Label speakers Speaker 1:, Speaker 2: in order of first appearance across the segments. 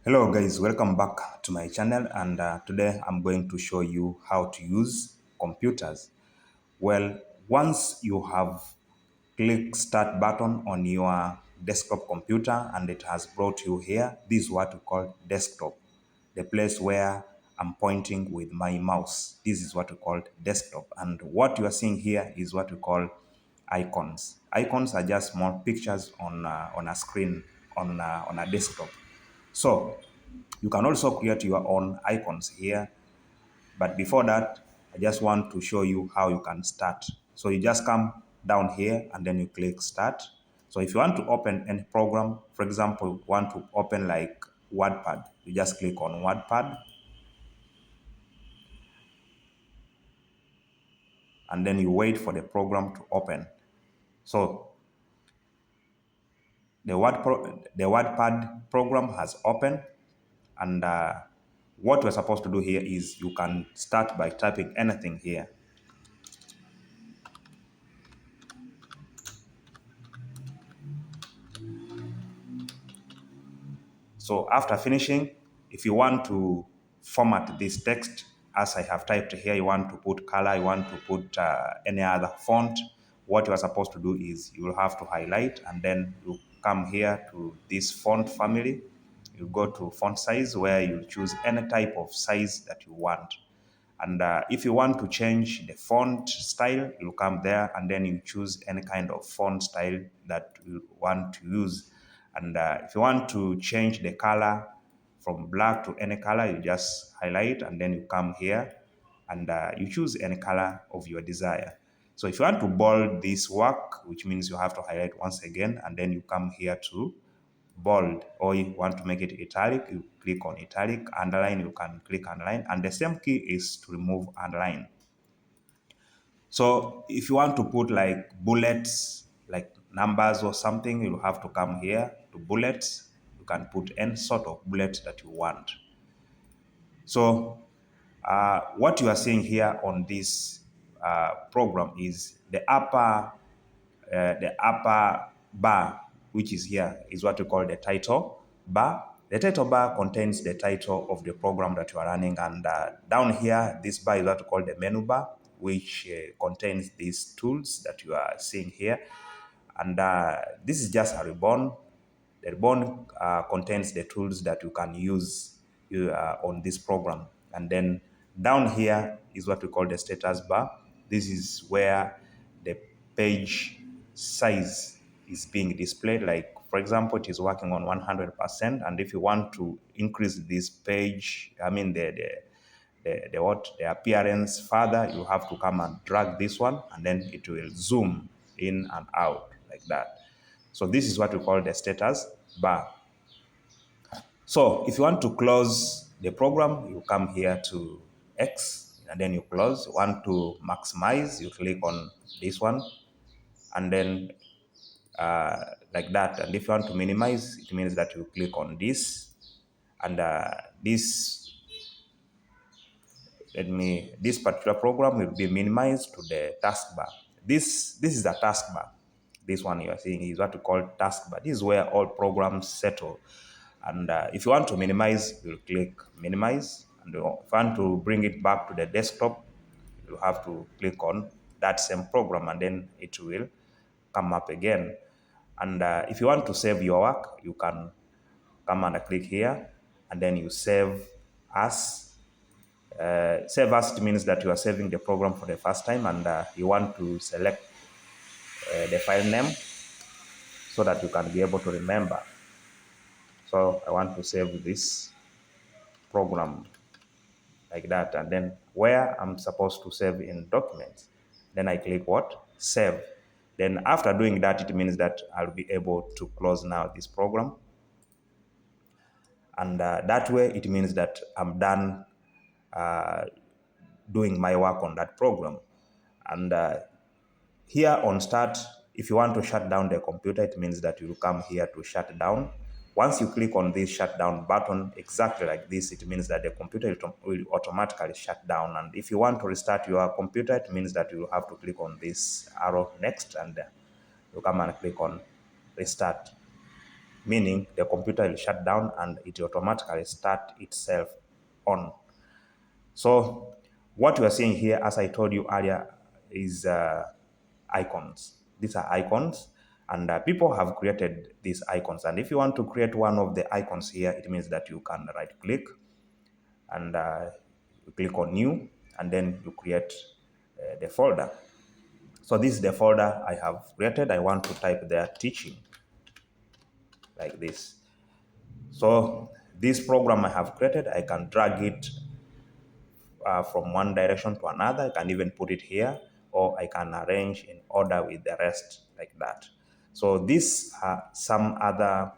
Speaker 1: Hello guys, welcome back to my channel, and today I'm going to show you how to use computers. Well, once you have clicked start button on your desktop computer and it has brought you here, this is what we call desktop, the place where I'm pointing with my mouse. This is what we call desktop, and what you are seeing here is what we call icons. Icons are just small pictures on a screen on a desktop. So you can also create your own icons here. But before that, I just want to show you how you can start. So you just come down here and then you click start. So if you want to open any program, for example, you want to open like WordPad, you just click on WordPad and then you wait for the program to open. So the WordPad program has opened, and what we're supposed to do here is you can start by typing anything here. So after finishing, if you want to format this text as I have typed here, you want to put color, you want to put any other font, what you are supposed to do is you will have to highlight and then you come here to this font family. You go to font size where you choose any type of size that you want. And if you want to change the font style, you come there and then you choose any kind of font style that you want to use. And if you want to change the color from black to any color, you just highlight and then you come here and you choose any color of your desire. So if you want to bold this work, which means you have to highlight once again, and then you come here to bold, or you want to make it italic, you click on italic. Underline, you can click underline, and the same key is to remove underline. So if you want to put like bullets, like numbers or something, you have to come here to bullets. You can put any sort of bullet that you want. So what you are seeing here on this program is the upper bar, which is here, is what we call the title bar. The title bar contains the title of the program that you are running, and down here, this bar is what we call the menu bar, which contains these tools that you are seeing here. And this is just a ribbon. The ribbon contains the tools that you can use on this program. And then down here is what we call the status bar. This is where the page size is being displayed. Like, for example, it is working on 100%. And if you want to increase this page, the appearance further, you have to come and drag this one, and then it will zoom in and out like that. So this is what we call the status bar. So if you want to close the program, you come here to X and then you close. You want to maximize, you click on this one, and then like that. And if you want to minimize, it means that you click on this, and this particular program will be minimized to the taskbar. This is the taskbar. This one you are seeing is what we call taskbar. This is where all programs settle. And if you want to minimize, you'll click minimize. And if you want to bring it back to the desktop, you have to click on that same program, and then it will come up again. And if you want to save your work, you can come and click here, and then you save as. Save as, it means that you are saving the program for the first time, and you want to select the file name so that you can be able to remember. So I want to save this program like that, and then where I'm supposed to save in documents, then I click what? Save. Then after doing that, it means that I'll be able to close now this program. And that way, it means that I'm done doing my work on that program. And here on start, if you want to shut down the computer, it means that you come here to shut down. Once you click on this shutdown button, exactly like this, it means that the computer will automatically shut down. And if you want to restart your computer, it means that you have to click on this arrow next, and you come and click on restart. meaning the computer will shut down and it will automatically start itself on. So what you are seeing here, as I told you earlier, is icons. These are icons, and people have created these icons. And if you want to create one of the icons here, it means that you can right click and you click on new, and then you create the folder. So this is the folder I have created. I want to type there teaching like this. So this program I have created, I can drag it from one direction to another. I can even put it here, or I can arrange in order with the rest like that. So these are some other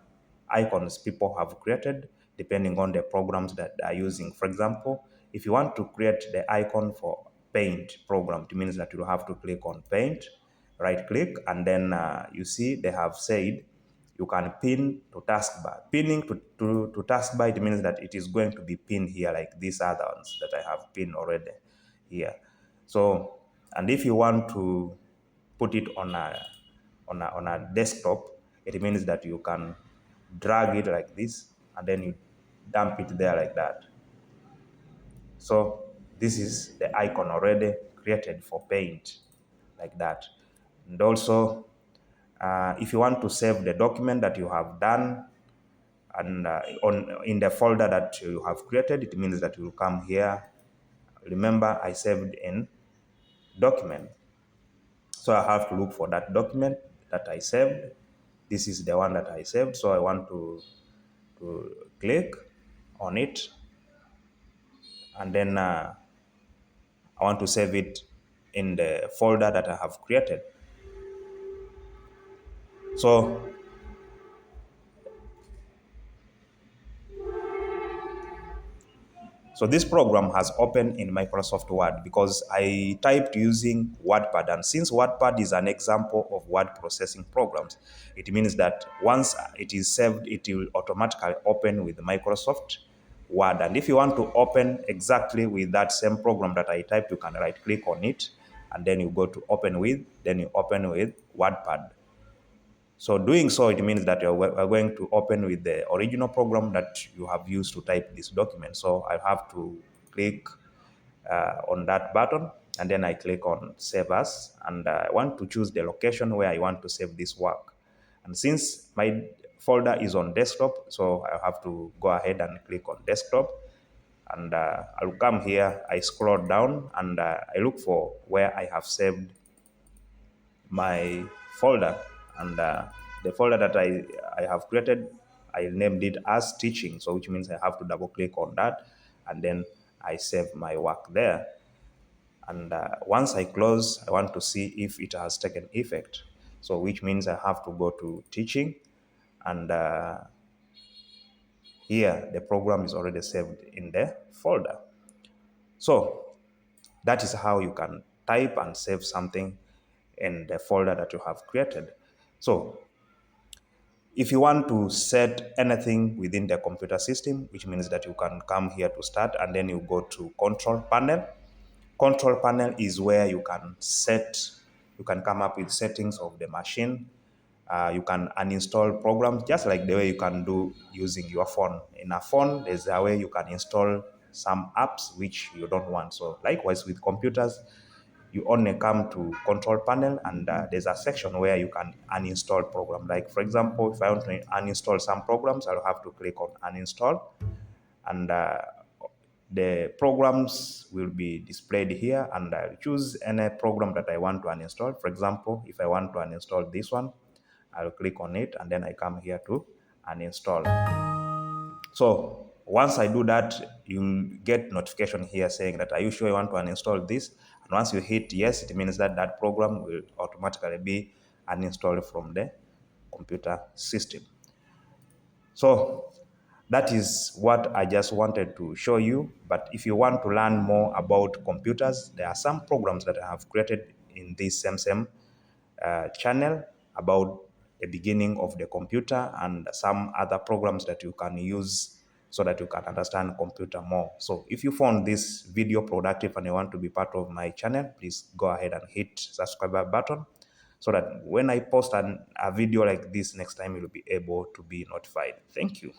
Speaker 1: icons people have created depending on the programs that they are using. For example, if you want to create the icon for Paint program, it means that you have to click on Paint, right click, and then you see they have said you can pin to taskbar. Pinning to taskbar, it means that it is going to be pinned here like these other ones that I have pinned already here. So, and if you want to put it on a desktop, it means that you can drag it like this and then you dump it there like that. So this is the icon already created for Paint like that. And also, if you want to save the document that you have done and in the folder that you have created, it means that you will come here. Remember, I saved in document. So I have to look for that document that I saved. This is the one that I saved. So I want to click on it, and then I want to save it in the folder that I have created. So So this program has opened in Microsoft Word because I typed using WordPad. And since WordPad is an example of word processing programs, it means that once it is saved, it will automatically open with Microsoft Word. And if you want to open exactly with that same program that I typed, you can right click on it and then you go to open with, then you open with WordPad. So doing so, it means that are going to open with the original program that you have used to type this document. So I have to click on that button, and then I click on Save As, and I want to choose the location where I want to save this work. And since my folder is on desktop, so I have to go ahead and click on desktop, and I'll come here, I scroll down, and I look for where I have saved my folder, and the folder that I have created, I named it as teaching, so which means I have to double click on that, and then I save my work there. And once I close, I want to see if it has taken effect, so which means I have to go to teaching, and here the program is already saved in the folder. So that is how you can type and save something in the folder that you have created. So if you want to set anything within the computer system, which means that you can come here to start and then you go to control panel. Control panel is where you can you can come up with settings of the machine. You can uninstall programs just like the way you can do using your phone. In a phone, there's a way you can install some apps which you don't want. So likewise with computers, you only come to control panel, and there's a section where you can uninstall program. Like for example, if I want to uninstall some programs, I'll have to click on uninstall, and the programs will be displayed here, and I'll choose any program that I want to uninstall. For example, if I want to uninstall this one, I'll click on it, and then I come here to uninstall. So once I do that, you'll get notification here saying that, are you sure you want to uninstall this? And once you hit yes, it means that that program will automatically be uninstalled from the computer system. So that is what I just wanted to show you. But if you want to learn more about computers, there are some programs that I have created in this same channel about the beginning of the computer, and some other programs that you can use so that you can understand computer more. So if you found this video productive and you want to be part of my channel, please go ahead and hit subscribe button so that when I post a video like this next time, you'll be able to be notified. Thank you.